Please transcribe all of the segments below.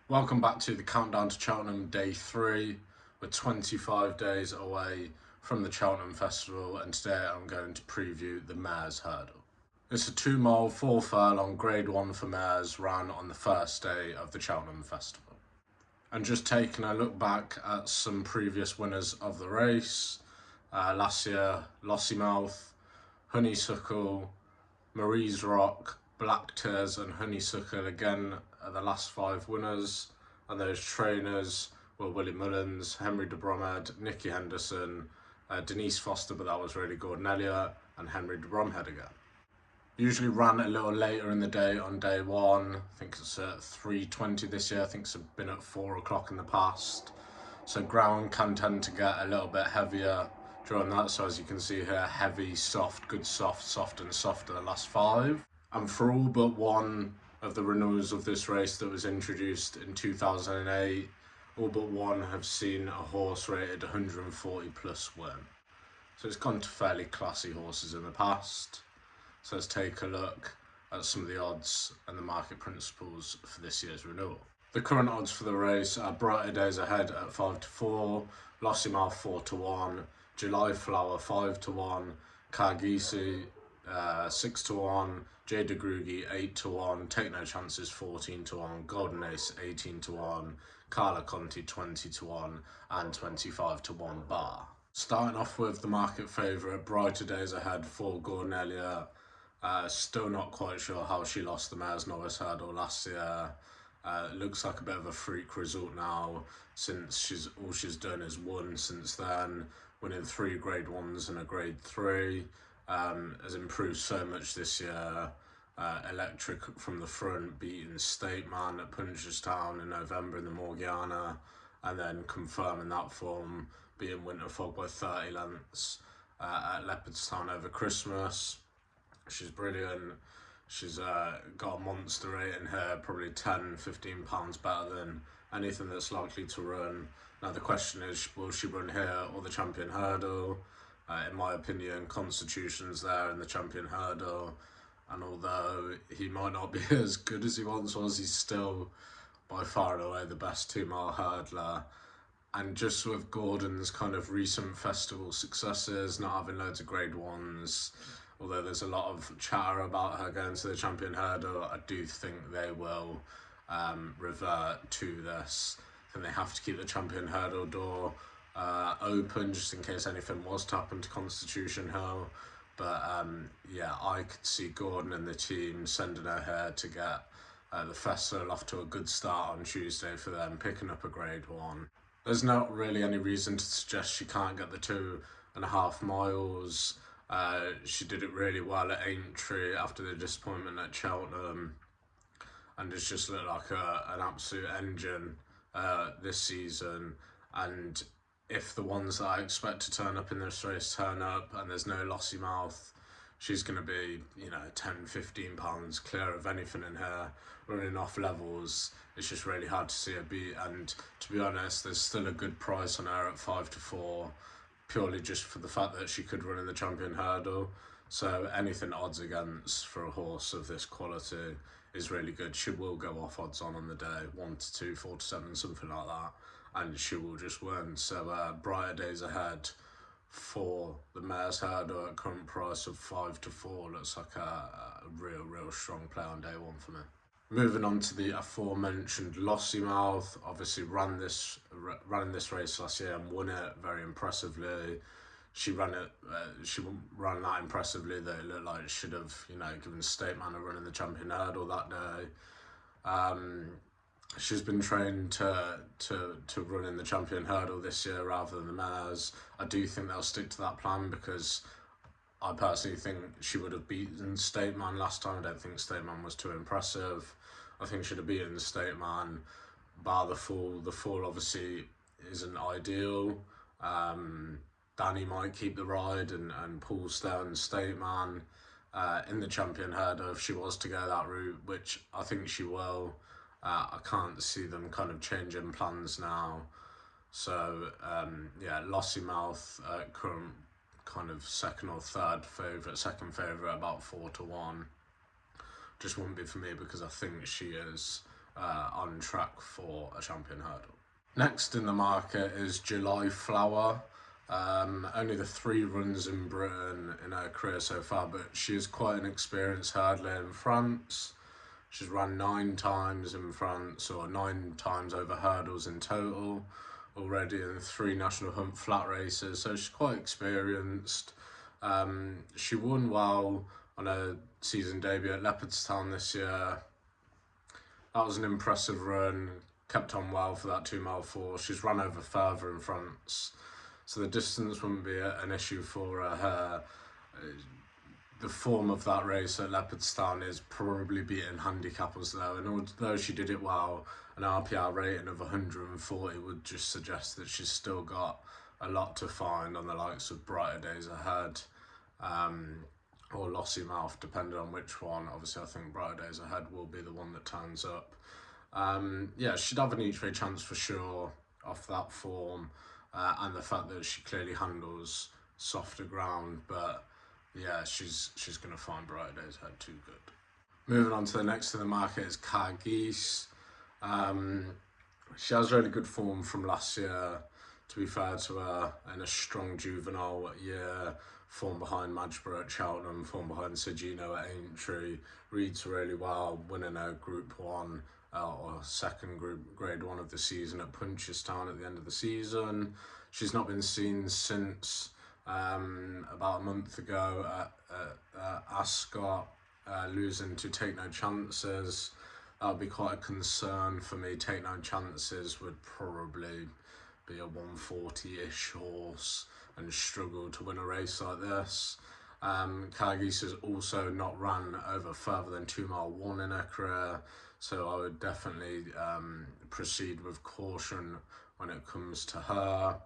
Welcome back to the countdown to Cheltenham Day 3. We're 25 days away from the Cheltenham Festival, and today I'm going to preview the Mares Hurdle. It's a 2 mile, 4 furlong Grade 1 for mares ran on the first day of the Cheltenham Festival. And just taking a look back at some previous winners of the race, last year Lossiemouth, Honeysuckle, Marie's Rock, Black Tears and Honeysuckle again are the last 5 winners, and those trainers were Willie Mullins, Henry de Bromhead, Nicky Henderson, Denise Foster, but that was really Gordon Elliott, and Henry de Bromhead again. Usually ran a little later in the day on day 1. I think it's at 3:20 this year. I think it's been at 4 o'clock in the past. So ground can tend to get a little bit heavier during that. So as you can see here, heavy, soft, good soft, soft and soft are the last 5. And for all but one of the renewals of this race that was introduced in 2008, all but one have seen a horse rated 140 plus win. So it's gone to fairly classy horses in the past. So let's take a look at some of the odds and the market principles for this year's renewal. The current odds for the race are Brighterdaysahead at 5-4, Lossiemouth 4-1, July Flower 5-1, Cargisi 6-1, J de Grugi 8-1, Take No Chances 14-1, Golden Ace 18-1, Carla Conti 20-1, and 25-1 bar. Starting off with the market favourite, Brighterdaysahead for Gordon Elliott. Still not quite sure how she lost the Mares Norris Hurdle last year. Looks like a bit of a freak result now, since all she's done is won since then, winning 3 Grade 1s and a Grade 3. Has improved so much this year. Electric from the front, beating State Man at Punchestown in November in the Morgiana, and then confirming that form, beating Winterfog by 30 lengths at Leopardstown over Christmas. She's brilliant. She's got a monster rate in her, probably 10-15 pounds better than anything that's likely to run. Now the question is, will she run here or the Champion Hurdle? In my opinion, Constitution's there in the Champion Hurdle, and although he might not be as good as he once was, he's still by far and away the best 2 mile hurdler. And just with Gordon's kind of recent festival successes, not having loads of Grade 1s, although there's a lot of chatter about her going to the Champion Hurdle, I do think they will revert to this. I think they have to keep the Champion Hurdle door open just in case anything was to happen to Constitution Hill. But yeah, I could see Gordon and the team sending her here to get the festival off to a good start on Tuesday for them, picking up a Grade 1. There's not really any reason to suggest she can't get the 2.5 miles. She did it really well at Aintree after the disappointment at Cheltenham, and has just looked like an absolute engine this season. And if the ones that I expect to turn up in this race turn up and there's no Lossiemouth, she's going to be, 10-15 pounds clear of anything in her, running off levels. It's just really hard to see her beat, and to be honest, there's still a good price on her at 5-4, purely just for the fact that she could run in the Champion Hurdle. So anything odds against for a horse of this quality is really good. She will go off odds on the day, 1-2, 4-7, something like that, and she will just win. So Brighterdaysahead for the Mares Hurdle at current price of 5-4 looks like a real strong play on day 1 for me. Moving on to the aforementioned Lossiemouth, obviously ran in this race last year and won it very impressively. She ran that impressively that it looked like it should have, given State Man a run in the Champion Hurdle that day. She's been trained to run in the Champion Hurdle this year rather than the Mares. I do think they'll stick to that plan because I personally think she would have beaten State Man last time. I don't think State Man was too impressive. I think she'd have beaten State Man, bar the fall. The fall obviously isn't ideal. Danny might keep the ride and Paul Stone State Man in the Champion Hurdle if she was to go that route, which I think she will. I can't see them kind of changing plans now. So yeah, Lossiemouth current kind of second favourite, about 4-1. Just wouldn't be for me because I think she is on track for a champion hurdle. Next in the market is July Flower. Only the 3 runs in Britain in her career so far, but she is quite an experienced hurdler in France. She's run 9 times in France, or 9 times over hurdles in total, already in 3 National Hunt flat races, so she's quite experienced. She won well on her season debut at Leopardstown this year. That was an impressive run, kept on well for that 2 mile 4. She's run over further in France, so the distance wouldn't be an issue for her. The form of that race at Leopardstown is probably beating handicappers though, and although she did it well, an RPR rating of 140 would just suggest that she's still got a lot to find on the likes of Brighterdaysahead, or Lossiemouth, depending on which one. Obviously, I think Brighterdaysahead will be the one that turns up. Yeah, she'd have an each way chance for sure off that form, and the fact that she clearly handles softer ground, but yeah, she's going to find Brighterdaysahead too good. Moving on to the next in the market is Cargis. She has really good form from last year, to be fair to her, in a strong juvenile year, form behind Madgeborough at Cheltenham, form behind Sergino at Aintree, reads really well, winning her Group 1 or second grade 1 of the season at Punchestown at the end of the season. She's not been seen since about a month ago at Ascot, losing to Take No Chances. That would be quite a concern for me. Take No Chances would probably be a 140-ish horse and struggle to win a race like this. Cargis has also not run over further than 2 mile 1 in her career, so I would definitely proceed with caution when it comes to her.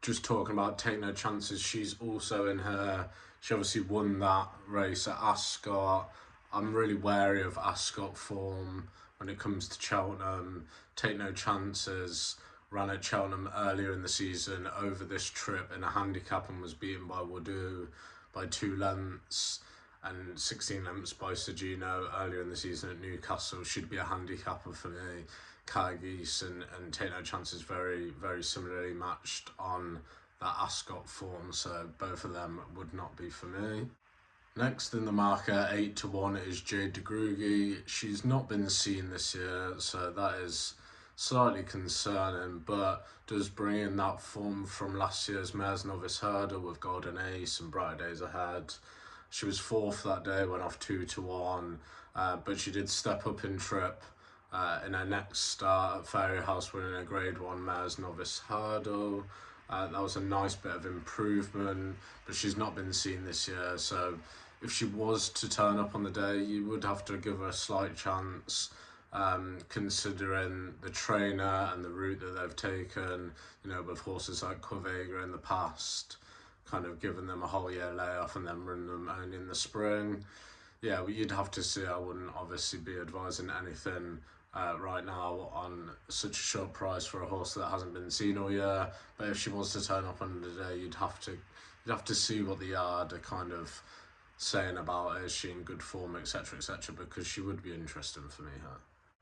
Just talking about Take No Chances, she's also in her, she obviously won that race at Ascot. I'm really wary of Ascot form when it comes to Cheltenham. Take No Chances ran at Cheltenham earlier in the season over this trip in a handicap and was beaten by Wadu by 2 lengths and 16 lengths by Sergino earlier in the season at Newcastle. Should be a handicapper for me. Cargis and Take No Chances very, very similarly matched on that Ascot form, so both of them would not be for me. Next in the market, 8 to 1, is Jade de Grugy. She's not been seen this year, so that is slightly concerning, but does bring in that form from last year's Mares Novice Hurdle with Golden Ace and Brighterdaysahead. She was 4th that day, went off 2 to 1, but she did step up in trip in her next start at Fairy House, winning a Grade 1 Mares Novice Hurdle. That was a nice bit of improvement, but she's not been seen this year, so if she was to turn up on the day, you would have to give her a slight chance, considering the trainer and the route that they've taken, you know, with horses like Corvega in the past, kind of giving them a whole year layoff and then running them only in the spring. Yeah, well, you'd have to see. I wouldn't obviously be advising anything right now on such a short price for a horse that hasn't been seen all year. But if she was to turn up on the day, you'd have to see what the yard are kind of saying about her. Is she in good form, etc., etc., because she would be interesting for me, her.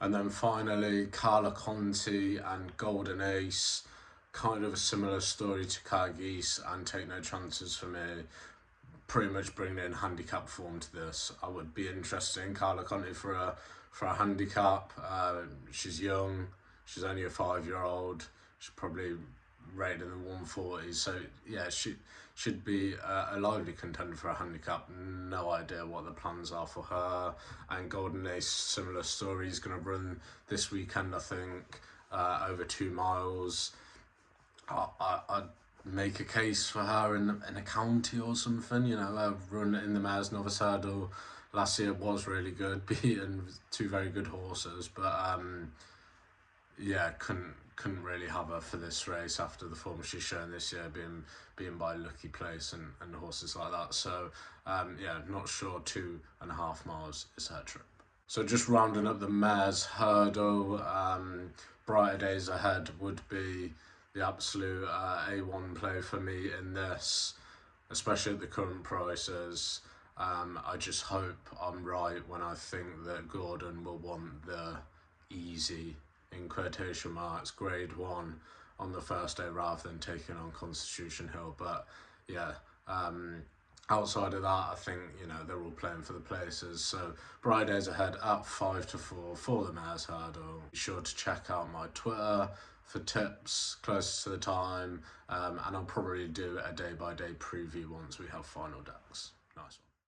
And then finally, Carla Conti and Golden Ace, kind of a similar story to Cargis and Take No Chances for me. Pretty much bringing in handicap form to this. I would be interested in Carla Conti for a handicap. She's young, she's only a 5-year-old, she's probably rated in the 140s, so yeah, she should be a lively contender for a handicap. No idea what the plans are for her. And Golden Ace, similar story, he's going to run this weekend, I think, over 2 miles. I'd make a case for her in a county or something, you know. Her run in the Mares Novice Hurdle last year was really good, beating 2 very good horses, but yeah, couldn't really have her for this race after the form she's shown this year, being by Lucky Place and horses like that. So yeah, not sure 2.5 miles is her trip. So just rounding up the Mares Hurdle, Brighterdaysahead would be the absolute A1 play for me in this, especially at the current prices. I just hope I'm right when I think that Gordon will want the easy, in quotation marks, grade 1 on the first day rather than taking on Constitution Hill. But yeah, outside of that, I think, you know, they're all playing for the places. So Bright Days Ahead at 5 to 4 for the Mares Hurdle. Be sure to check out my Twitter for tips closer to the time, and I'll probably do a day-by-day preview once we have final decks. Nice one.